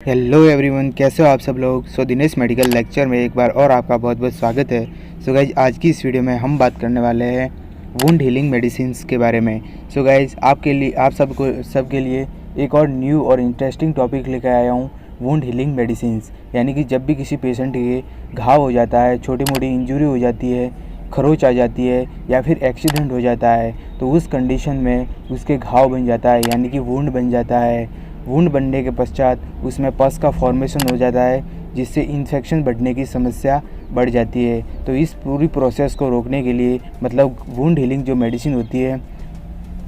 Hello everyone, कैसे हो आप सब लोग। दिनेश मेडिकल लेक्चर में एक बार और आपका बहुत बहुत स्वागत है। गाइज, आज की इस वीडियो में हम बात करने वाले हैं वुंड हीलिंग मेडिसिन्स के बारे में। गाइज, आपके लिए आप सबके लिए एक और न्यू और इंटरेस्टिंग टॉपिक लेकर आया हूँ, वुंड हीलिंग मेडिसिन्स। यानी कि जब भी किसी पेशेंट के घाव हो जाता है, छोटी मोटी इंजरी हो जाती है, खरोच आ जाती है या फिर एक्सीडेंट हो जाता है, तो उस कंडीशन में उसके घाव बन जाता है, यानी कि वुंड बन जाता है। वुंड बनने के पश्चात उसमें पस का फॉर्मेशन हो जाता है, जिससे इन्फेक्शन बढ़ने की समस्या बढ़ जाती है। तो इस पूरी प्रोसेस को रोकने के लिए मतलब वुंड हीलिंग जो मेडिसिन होती है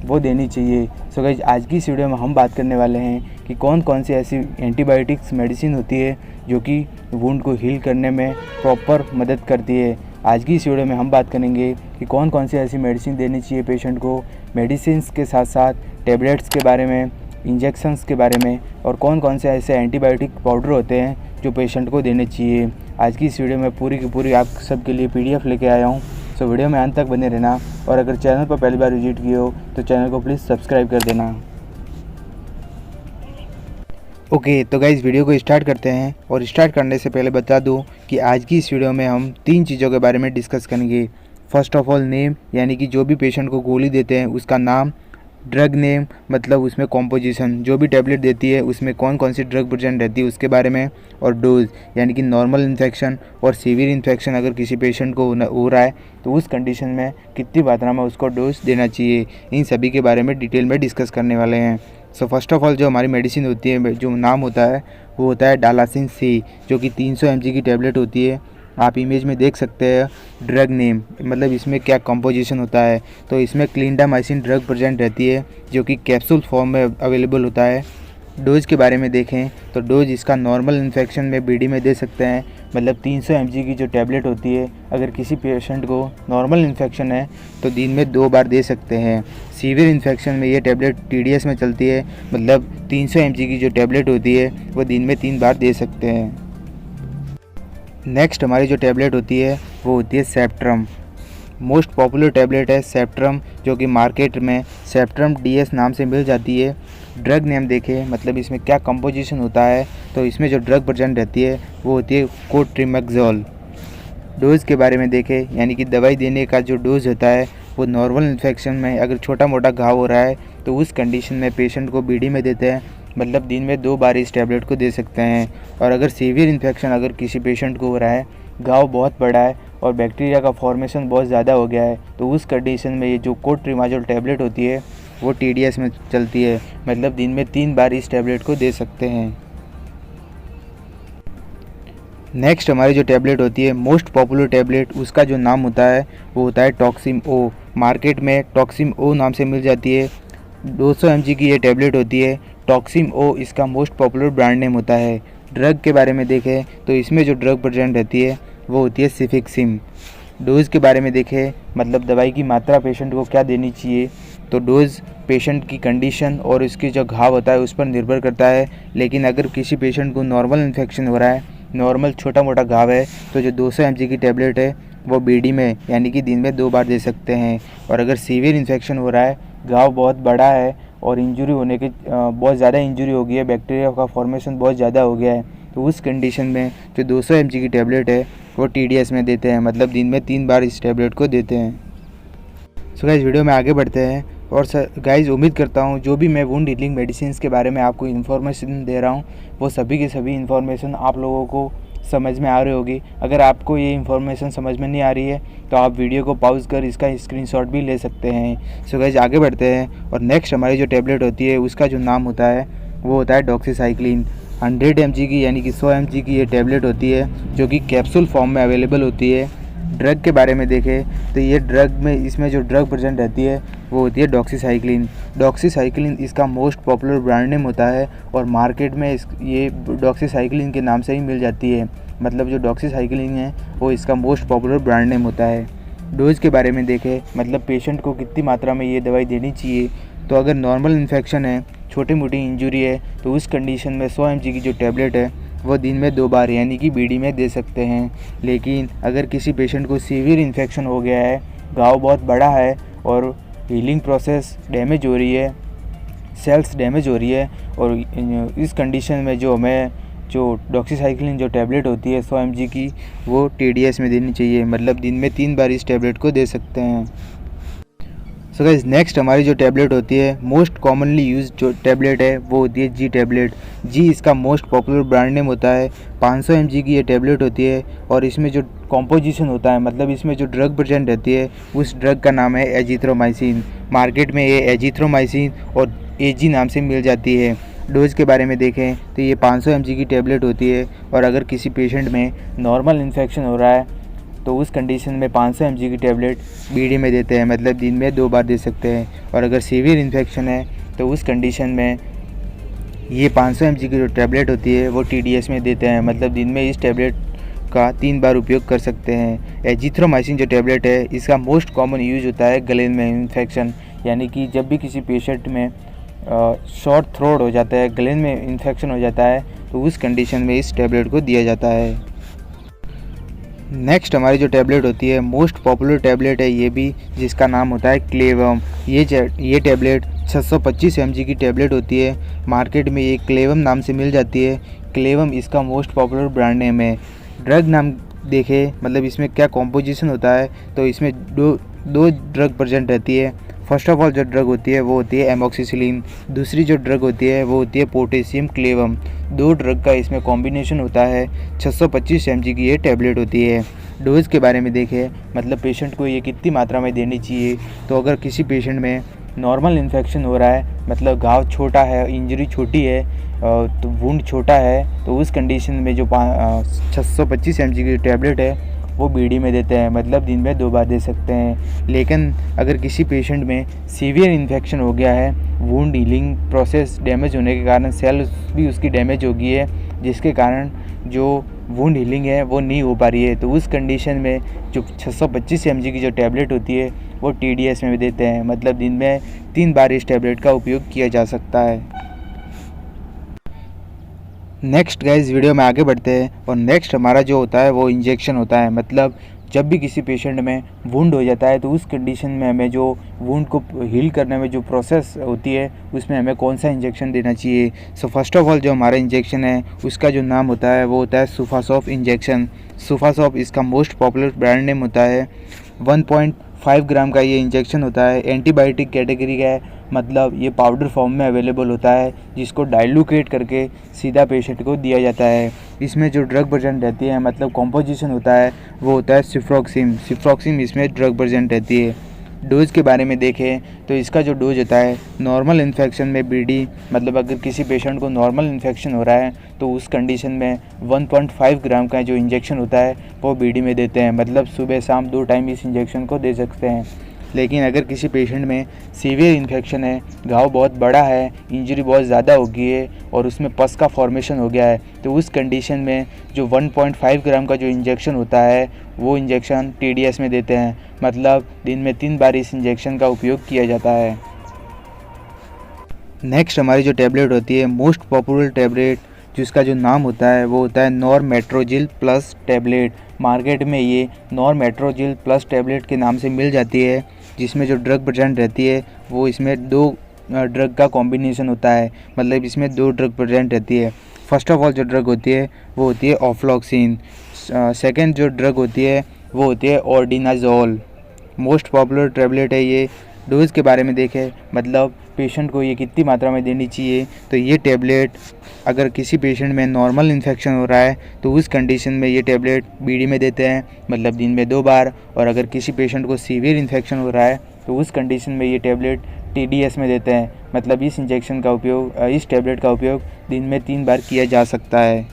वो देनी चाहिए। गाइस, आज की इस वीडियो में हम बात करने वाले हैं कि कौन कौन सी ऐसी एंटीबायोटिक्स मेडिसिन होती है जो कि वुंड को हील करने में प्रॉपर मदद करती है। आज की इस वीडियो में हम बात करेंगे कि कौन कौन सी ऐसी मेडिसिन देनी चाहिए पेशेंट को, मेडिसिन के साथ साथ टैबलेट्स के बारे में, इंजेक्शंस के बारे में, और कौन कौन से ऐसे एंटीबायोटिक पाउडर होते हैं जो पेशेंट को देने चाहिए। आज की इस वीडियो में पूरी की पूरी आप सबके लिए पीडीएफ लेके आया हूँ। वीडियो में अंत तक बने रहना, और अगर चैनल पर पहली बार विजिट किए हो तो चैनल को प्लीज़ सब्सक्राइब कर देना। ओके, तो गाइस, वीडियो को स्टार्ट करते हैं। और स्टार्ट करने से पहले बता दूं कि आज की इस वीडियो में हम 3 चीज़ों के बारे में डिस्कस करेंगे। फर्स्ट ऑफ ऑल नेम, यानी कि जो भी पेशेंट को गोली देते हैं उसका नाम। ड्रग नेम मतलब उसमें कॉम्पोजिशन, जो भी टैबलेट देती है उसमें कौन कौन सी ड्रग प्रेजेंट रहती है उसके बारे में। और डोज, यानी कि नॉर्मल इन्फेक्शन और सीवियर इन्फेक्शन अगर किसी पेशेंट को हो रहा है तो उस कंडीशन में कितनी मात्रा में उसको डोज देना चाहिए, इन सभी के बारे में डिटेल में डिस्कस करने वाले हैं। फर्स्ट ऑफ ऑल जो हमारी मेडिसिन होती है, जो नाम होता है वो होता है डालासिन सी, जो कि 300 mg की टैबलेट होती है। आप इमेज में देख सकते हैं ड्रग नेम, मतलब इसमें क्या कंपोजिशन होता है। तो इसमें क्लिंडामाइसिन ड्रग प्रेजेंट रहती है जो कि कैप्सूल फॉर्म में अवेलेबल होता है। डोज के बारे में देखें तो डोज इसका नॉर्मल इन्फेक्शन में बीडी में दे सकते हैं, मतलब 300 mg की जो टैबलेट होती है अगर किसी पेशेंट को नॉर्मल इन्फेक्शन है तो दिन में 2 बार दे सकते हैं। सीवियर इन्फेक्शन में ये टैबलेट TDS में चलती है, मतलब 300 mg की जो टैबलेट होती है वो दिन में 3 बार दे सकते हैं। नेक्स्ट हमारी जो टैबलेट होती है वो होती है सेप्ट्रम। मोस्ट पॉपुलर टैबलेट है सेप्ट्रम, जो कि मार्केट में सेप्ट्रम DS नाम से मिल जाती है। ड्रग नेम देखें, मतलब इसमें क्या कंपोजिशन होता है, तो इसमें जो ड्रग प्रेजेंट रहती है वो होती है कोट्रिमेक्सोल। डोज के बारे में देखें, यानी कि दवाई देने का जो डोज होता है वो नॉर्मल इन्फेक्शन में अगर छोटा मोटा घाव हो रहा है तो उस कंडीशन में पेशेंट को बीडी में देते हैं, मतलब दिन में 2 बार इस टैबलेट को दे सकते हैं। और अगर सीवियर इन्फेक्शन अगर किसी पेशेंट को हो रहा है, घाव बहुत बड़ा है और बैक्टीरिया का फॉर्मेशन बहुत ज़्यादा हो गया है, तो उस कंडीशन में ये जो कोट्रिमाजोल टैबलेट होती है वो TDS में चलती है, मतलब दिन में 3 बार इस टैबलेट को दे सकते हैं। नेक्स्ट हमारी जो टैबलेट होती है मोस्ट पॉपुलर टैबलेट, उसका जो नाम होता है वो होता है टॉक्सिम ओ। मार्केट में टॉक्सिम ओ नाम से मिल जाती है। 200 mg की ये टैबलेट होती है। टॉक्सिम ओ इसका मोस्ट पॉपुलर ब्रांड नेम होता है। ड्रग के बारे में देखें तो इसमें जो ड्रग प्रेजेंट रहती है वो होती है सिफिक्सिम। डोज के बारे में देखें, मतलब दवाई की मात्रा पेशेंट को क्या देनी चाहिए, तो डोज पेशेंट की कंडीशन और उसकी जो घाव होता है उस पर निर्भर करता है। लेकिन अगर किसी पेशेंट को नॉर्मल इन्फेक्शन हो रहा है, नॉर्मल छोटा मोटा घाव है, तो जो 200 mg की टैबलेट है वो बीडी में यानी कि दिन में 2 बार दे सकते हैं। और अगर सीवियर इन्फेक्शन हो रहा है, घाव बहुत बड़ा है और इंजरी होने की बहुत ज़्यादा इंजरी हो गई है, बैक्टीरिया का फॉर्मेशन बहुत ज़्यादा हो गया है, तो उस कंडीशन में जो 200 mg की टैबलेट है वो TDS में देते हैं, मतलब दिन में 3 बार इस टैबलेट को देते हैं। गाइस, वीडियो में आगे बढ़ते हैं। और गाइस, उम्मीद करता हूँ जो भी मैं वुंड हीलिंग मेडिसिन के बारे में आपको इन्फॉर्मेशन दे रहा हूँ वो सभी की सभी इन्फॉर्मेशन आप लोगों को समझ में आ रही होगी। अगर आपको ये इन्फॉर्मेशन समझ में नहीं आ रही है तो आप वीडियो को पॉज कर इसका स्क्रीनशॉट भी ले सकते हैं। गाइस, आगे बढ़ते हैं। और नेक्स्ट हमारी जो टैबलेट होती है उसका जो नाम होता है वो होता है डॉक्सीसाइक्लिन। 100 mg की यानी कि 100 mg की ये टैबलेट होती है जो कि कैप्सूल फॉर्म में अवेलेबल होती है। ड्रग के बारे में देखें तो ये ड्रग में इसमें जो ड्रग प्रेजेंट रहती है वो होती है डॉक्सीसाइक्लिन। डॉक्सीसाइक्लिन इसका मोस्ट पॉपुलर ब्रांड नेम होता है और मार्केट में ये डॉक्सीसाइक्लिन के नाम से ही मिल जाती है, मतलब जो डॉक्सीसाइक्लिन है वो इसका मोस्ट पॉपुलर ब्रांड नेम होता है। डोज के बारे में देखें, मतलब पेशेंट को कितनी मात्रा में ये दवाई देनी चाहिए, तो अगर नॉर्मल इन्फेक्शन है, छोटी मोटी इंजरी है, तो उस कंडीशन में 100 mg की जो टैबलेट है वो दिन में 2 बार यानी कि बीडी में दे सकते हैं। लेकिन अगर किसी पेशेंट को सीवियर इन्फेक्शन हो गया है, घाव बहुत बड़ा है और हीलिंग प्रोसेस डैमेज हो रही है, सेल्स डैमेज हो रही है, और इस कंडीशन में जो हमें जो डॉक्सीसाइक्लिन जो टैबलेट होती है 100 mg की, वो TDS में देनी चाहिए, मतलब दिन में 3 बार इस टैबलेट को दे सकते हैं। सो गाइस, नेक्स्ट हमारी जो टैबलेट होती है, मोस्ट कॉमनली यूज जो टैबलेट है वो होती है जी टैबलेट। जी इसका मोस्ट पॉपुलर ब्रांड नेम होता है। 500 mg की ये टैबलेट होती है और इसमें जो कॉम्पोजिशन होता है, मतलब इसमें जो ड्रग प्रेजेंट रहती है, उस ड्रग का नाम है एजिथ्रोमाइसिन। मार्केट में ये एजिथ्रोमाइसिन और एजी नाम से मिल जाती है। डोज के बारे में देखें तो ये 500 mg की टैबलेट होती है और अगर किसी पेशेंट में नॉर्मल इन्फेक्शन हो रहा है तो उस कंडीशन में 500 mg की टैबलेट बीडी में देते हैं, मतलब दिन में 2 बार दे सकते हैं। और अगर सीवियर इन्फेक्शन है तो उस कंडीशन में ये 500 mg की जो टैबलेट होती है वो TDS में देते हैं, मतलब दिन में इस टैबलेट का 3 बार उपयोग कर सकते हैं। एजिथ्रोमाइसिन जो टैबलेट है, इसका मोस्ट कॉमन यूज होता है गले में इन्फेक्शन, यानी कि जब भी किसी पेशेंट में शॉर्ट थ्रोट हो जाता है, गले में इन्फेक्शन हो जाता है, तो उस कंडीशन में इस टैबलेट को दिया जाता है। नेक्स्ट हमारी जो टैबलेट होती है, मोस्ट पॉपुलर टैबलेट है ये भी, जिसका नाम होता है क्लेवम। ये टैबलेट 625 mg की टैबलेट होती है। मार्केट में ये क्लेवम नाम से मिल जाती है। क्लेवम इसका मोस्ट पॉपुलर ब्रांड नेम है। ड्रग नाम देखें, मतलब इसमें क्या कॉम्पोजिशन होता है, तो इसमें दो ड्रग प्रेजेंट रहती है। फर्स्ट ऑफ ऑल जो ड्रग होती है वो होती है एमोक्सिसिलिन। दूसरी जो ड्रग होती है वो होती है पोटेशियम क्लेवम। 2 ड्रग का इसमें कॉम्बिनेशन होता है। 625 mg की ये टैबलेट होती है। डोज के बारे में देखें, मतलब पेशेंट को ये कितनी मात्रा में देनी चाहिए, तो अगर किसी पेशेंट में नॉर्मल इन्फेक्शन हो रहा है, मतलब घाव छोटा है, इंजरी छोटी है, तो वुंड छोटा है, तो उस कंडीशन में जो 625 mg की टैबलेट है वो बीडी में देते हैं, मतलब दिन में 2 बार दे सकते हैं। लेकिन अगर किसी पेशेंट में सीवियर इन्फेक्शन हो गया है, वुंड हीलिंग प्रोसेस डैमेज होने के कारण सेल भी उसकी डैमेज हो गई है, जिसके कारण जो वुंड हीलिंग है वो नहीं हो पा रही है, तो उस कंडीशन में जो 625 mg की जो टैबलेट होती है वो TDS में भी देते हैं, मतलब दिन में 3 बार इस टैबलेट का उपयोग किया जा सकता है। नेक्स्ट गाइस, वीडियो में आगे बढ़ते हैं और नेक्स्ट हमारा जो होता है वो इंजेक्शन होता है। मतलब जब भी किसी पेशेंट में वुंड हो जाता है तो उस कंडीशन में हमें जो वुंड को हील करने में जो प्रोसेस होती है उसमें हमें कौन सा इंजेक्शन देना चाहिए। सो फर्स्ट ऑफ ऑल जो हमारा इंजेक्शन है उसका जो नाम होता है वो होता है सुफासॉफ इंजेक्शन। सुफासॉफ इसका मोस्ट पॉपुलर ब्रांड नेम होता है। 1.5 ग्राम का ये इंजेक्शन होता है। एंटीबायोटिक कैटेगरी का है, मतलब ये पाउडर फॉर्म में अवेलेबल होता है, जिसको डाइल्यूकेट करके सीधा पेशेंट को दिया जाता है। इसमें जो ड्रग प्रेजेंट रहती है, मतलब कॉम्पोजिशन होता है, वो होता है सिफ्रॉक्सिम इसमें ड्रग प्रेजेंट रहती है। डोज के बारे में देखें तो इसका जो डोज होता है नॉर्मल इन्फेक्शन में बीडी, मतलब अगर किसी पेशेंट को नॉर्मल इन्फेक्शन हो रहा है तो उस कंडीशन में 1.5 ग्राम का जो इंजेक्शन होता है वो बीडी में देते हैं, मतलब सुबह शाम 2 टाइम इस इंजेक्शन को दे सकते हैं। लेकिन अगर किसी पेशेंट में सीवियर इन्फेक्शन है, घाव बहुत बड़ा है, इंजरी बहुत ज़्यादा हो गई है और उसमें पस का फॉर्मेशन हो गया है, तो उस कंडीशन में जो 1.5 ग्राम का जो इंजेक्शन होता है वो इंजेक्शन TDS में देते हैं, मतलब दिन में 3 बार इस इंजेक्शन का उपयोग किया जाता है। नेक्स्ट हमारी जो टैबलेट होती है, मोस्ट पॉपुलर टैबलेट जिसका जो नाम होता है वो होता है नॉरमेट्रोजिल प्लस टैबलेट। मार्केट में ये नॉरमेट्रोजिल प्लस टैबलेट के नाम से मिल जाती है, जिसमें जो ड्रग प्रेजेंट रहती है वो इसमें 2 ड्रग का कॉम्बिनेशन होता है, मतलब इसमें 2 ड्रग प्रेजेंट रहती है। फर्स्ट ऑफ ऑल जो ड्रग होती है वो होती है ऑफ्लॉक्सिन। सेकेंड जो ड्रग होती है वो होती है ऑर्डिनाजोल। मोस्ट पॉपुलर टैबलेट है ये। डोज के बारे में देखें, मतलब पेशेंट को ये कितनी मात्रा में देनी चाहिए, तो ये टैबलेट अगर किसी पेशेंट में नॉर्मल इन्फेक्शन हो रहा है तो उस कंडीशन में ये टैबलेट बीडी में देते हैं, मतलब दिन में 2 बार। और अगर किसी पेशेंट को सीवियर इन्फेक्शन हो रहा है तो उस कंडीशन में ये टैबलेट TDS में देते हैं, मतलब इस टैबलेट का उपयोग दिन में 3 बार किया जा सकता है।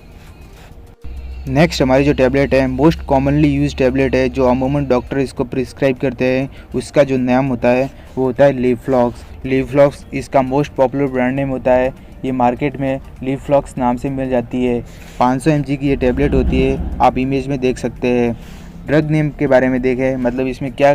नेक्स्ट हमारी जो टैबलेट है, मोस्ट कॉमनली यूज टैबलेट है, जो अमूमन डॉक्टर इसको प्रिस्क्राइब करते हैं, उसका जो नाम होता है वो होता है लिवफ्लॉक्स। लिवफ्लॉक्स इसका मोस्ट पॉपुलर ब्रांड नेम होता है। ये मार्केट में लिवफ्लॉक्स नाम से मिल जाती है। 500 mg की ये टैबलेट होती है, आप इमेज में देख सकते हैं। ड्रग नेम के बारे में देखें, मतलब इसमें क्या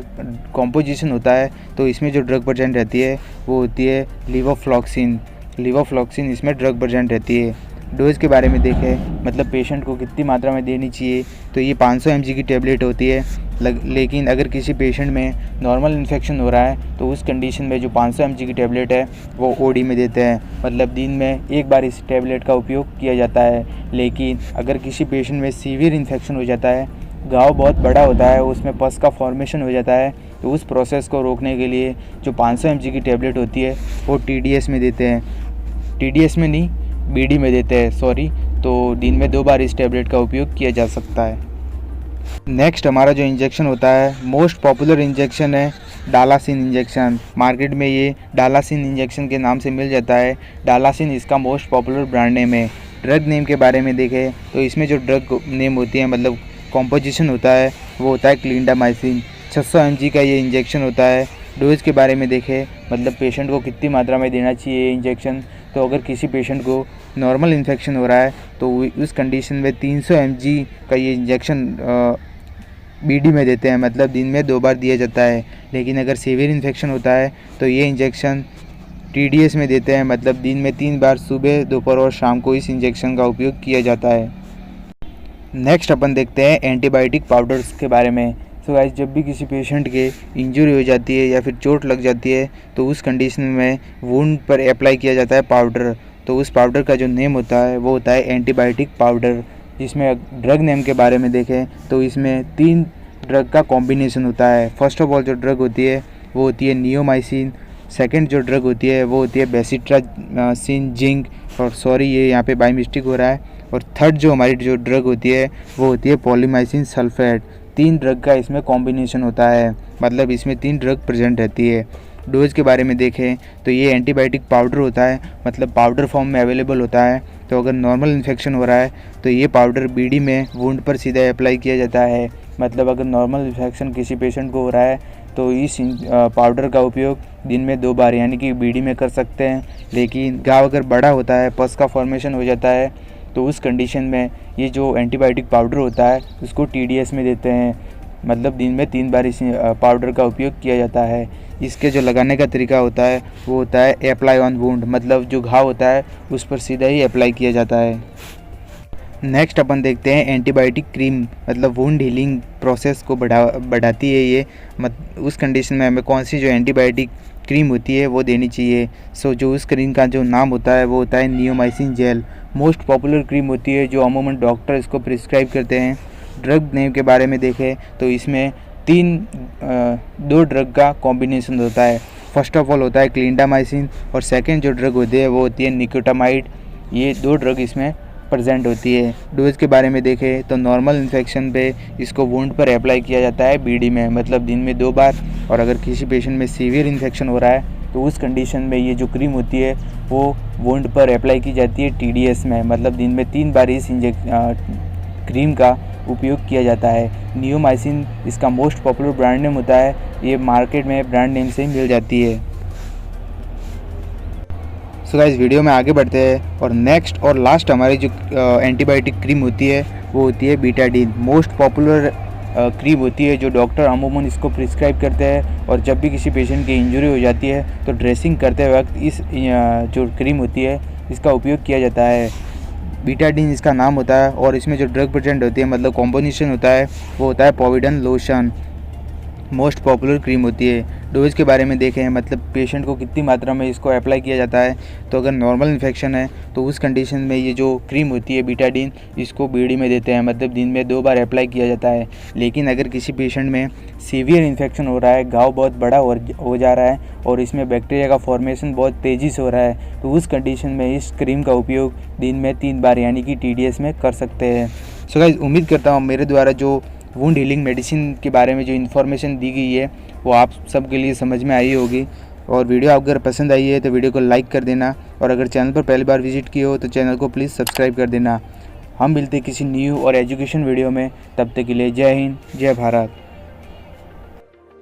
कॉम्पोजिशन होता है, तो इसमें जो ड्रग प्रेजेंट रहती है वो होती है लिवोफ्लॉक्सिन। लिवोफ्लॉक्सिन इसमें ड्रग प्रेजेंट रहती है। डोज के बारे में देखें, मतलब पेशेंट को कितनी मात्रा में देनी चाहिए, तो ये 500 mg की टेबलेट होती है। लेकिन अगर किसी पेशेंट में नॉर्मल इन्फेक्शन हो रहा है तो उस कंडीशन में जो 500 mg की टेबलेट है वो ओडी में देते हैं, मतलब दिन में एक बार इस टेबलेट का उपयोग किया जाता है। लेकिन अगर किसी पेशेंट में सीवियर इन्फेक्शन हो जाता है, घाव बहुत बड़ा होता है, उसमें पस का फॉर्मेशन हो जाता है, तो उस प्रोसेस को रोकने के लिए जो 500 mg की टेबलेट होती है वो TDS में देते हैं, TDS में नहीं BD में देते हैं, सॉरी। तो दिन में 2 बार इस टेबलेट का उपयोग किया जा सकता है। नेक्स्ट हमारा जो इंजेक्शन होता है, मोस्ट पॉपुलर इंजेक्शन है डालासिन इंजेक्शन। मार्केट में ये डालासिन इंजेक्शन के नाम से मिल जाता है। डालासिन इसका मोस्ट पॉपुलर ब्रांड नेम है। ड्रग नेम के बारे में देखें तो इसमें जो ड्रग नेम होती है, मतलब कॉम्पोजिशन होता है, वो होता है क्लिंडामाइसिन। 600 mg का ये इंजेक्शन होता है। डोज के बारे में देखें, मतलब पेशेंट को कितनी मात्रा में देना चाहिए इंजेक्शन, तो अगर किसी पेशेंट को नॉर्मल इन्फेक्शन हो रहा है तो उस कंडीशन में 300 mg का ये इंजेक्शन BD में देते हैं, मतलब दिन में 2 बार दिया जाता है। लेकिन अगर सीवियर इन्फेक्शन होता है तो ये इंजेक्शन TDS में देते हैं, मतलब दिन में 3 बार सुबह, दोपहर और शाम को इस इंजेक्शन का उपयोग किया जाता है। नेक्स्ट अपन देखते हैं एंटीबायोटिक पाउडर्स के बारे में। सो गाइस, जब भी किसी पेशेंट के इंजरी हो जाती है या फिर चोट लग जाती है तो उस कंडीशन में वुंड पर अप्लाई किया जाता है पाउडर। तो उस पाउडर का जो नेम होता है वो होता है एंटीबायोटिक पाउडर। जिसमें ड्रग नेम के बारे में देखें तो इसमें 3 ड्रग का कॉम्बिनेशन होता है। फर्स्ट ऑफ ऑल जो ड्रग होती है वो होती है नियोमाइसिन। सेकेंड जो ड्रग होती है वो होती है बेसिट्रासिन जिंक, और सॉरी ये यहाँ पे बाई मिस्टेक हो रहा है। और थर्ड जो हमारी जो ड्रग होती है वो होती है पॉलीमाइसिन सल्फेट। 3 ड्रग का इसमें कॉम्बिनेशन होता है, मतलब इसमें 3 ड्रग प्रेजेंट रहती है। डोज के बारे में देखें तो ये एंटीबायोटिक पाउडर होता है, मतलब पाउडर फॉर्म में अवेलेबल होता है। तो अगर नॉर्मल इन्फेक्शन हो रहा है तो ये पाउडर BD में वुंड पर सीधा अप्लाई किया जाता है। मतलब अगर नॉर्मल इन्फेक्शन किसी पेशेंट को हो रहा है तो इस पाउडर का उपयोग दिन में 2 बार यानी कि BD में कर सकते हैं। लेकिन घाव अगर बड़ा होता है, पस का फॉर्मेशन हो जाता है, तो उस कंडीशन में ये जो एंटीबायोटिक पाउडर होता है उसको TDS में देते हैं, मतलब दिन में 3 बार इस पाउडर का उपयोग किया जाता है। इसके जो लगाने का तरीका होता है वो होता है अप्लाई ऑन वुंड, मतलब जो घाव होता है उस पर सीधा ही अप्लाई किया जाता है। नेक्स्ट अपन देखते हैं एंटीबायोटिक क्रीम, मतलब वुंड हीलिंग प्रोसेस को बढ़ाती है ये। उस कंडीशन में हमें कौन सी जो एंटीबायोटिक क्रीम होती है वो देनी चाहिए। सो जो उस क्रीम का जो नाम होता है वो होता है neomycin gel. Most popular cream होती है जो अमूमन डॉक्टर इसको प्रिस्क्राइब करते हैं। ड्रग नेम के बारे में देखें तो इसमें 2 ड्रग का कॉम्बिनेशन होता है। फर्स्ट ऑफ ऑल होता है क्लिंडामाइसिन और सेकंड जो ड्रग होती है वो होती है निकोटामाइड। ये 2 ड्रग इसमें प्रेजेंट होती है। डोज के बारे में देखें तो नॉर्मल इन्फेक्शन पे इसको वुंड पर अप्लाई किया जाता है BD में, मतलब दिन में 2 बार। और अगर किसी पेशेंट में सीवियर इन्फेक्शन हो रहा है तो उस कंडीशन में ये जो क्रीम होती है वो वुंड पर अप्लाई की जाती है TDS में, मतलब दिन में 3 बार इस क्रीम का उपयोग किया जाता है। नियोमाइसिन इसका मोस्ट पॉपुलर ब्रांड नेम होता है। ये मार्केट में ब्रांड नेम से ही मिल जाती है। सो गाइस, वीडियो में आगे बढ़ते हैं और नेक्स्ट और लास्ट हमारी जो एंटीबायोटिक क्रीम होती है वो होती है बीटाडीन। मोस्ट पॉपुलर क्रीम होती है जो डॉक्टर अमूमन इसको प्रिस्क्राइब करते हैं। और जब भी किसी पेशेंट की इंजरी हो जाती है तो ड्रेसिंग करते वक्त इस जो क्रीम होती है इसका उपयोग किया जाता है। बीटाडीन इसका नाम होता है और इसमें जो ड्रग प्रेजेंट होती है, मतलब कॉम्बिनेशन होता है, वो होता है पोविडन लोशन। मोस्ट पॉपुलर क्रीम होती है। डोज के बारे में देखें, मतलब पेशेंट को कितनी मात्रा में इसको अप्लाई किया जाता है, तो अगर नॉर्मल इन्फेक्शन है तो उस कंडीशन में ये जो क्रीम होती है बीटाडीन, इसको BD में देते हैं, मतलब दिन में 2 बार अप्लाई किया जाता है। लेकिन अगर किसी पेशेंट में सीवियर इन्फेक्शन हो रहा है, घाव बहुत बड़ा हो जा रहा है और इसमें बैक्टीरिया का फॉर्मेशन बहुत तेज़ी से हो रहा है, तो उस कंडीशन में इस क्रीम का उपयोग दिन में 3 बार यानी कि TDS में कर सकते हैं। सो गाइस, उम्मीद करता हूँ मेरे द्वारा जो वुंड हीलिंग मेडिसिन के बारे में जो इन्फॉर्मेशन दी गई है वो आप सबके लिए समझ में आई होगी। और वीडियो अगर पसंद आई है तो वीडियो को लाइक कर देना, और अगर चैनल पर पहली बार विजिट किए हो तो चैनल को प्लीज़ सब्सक्राइब कर देना। हम मिलते हैं किसी न्यू और एजुकेशन वीडियो में, तब तक के लिए जय हिंद, जय भारत।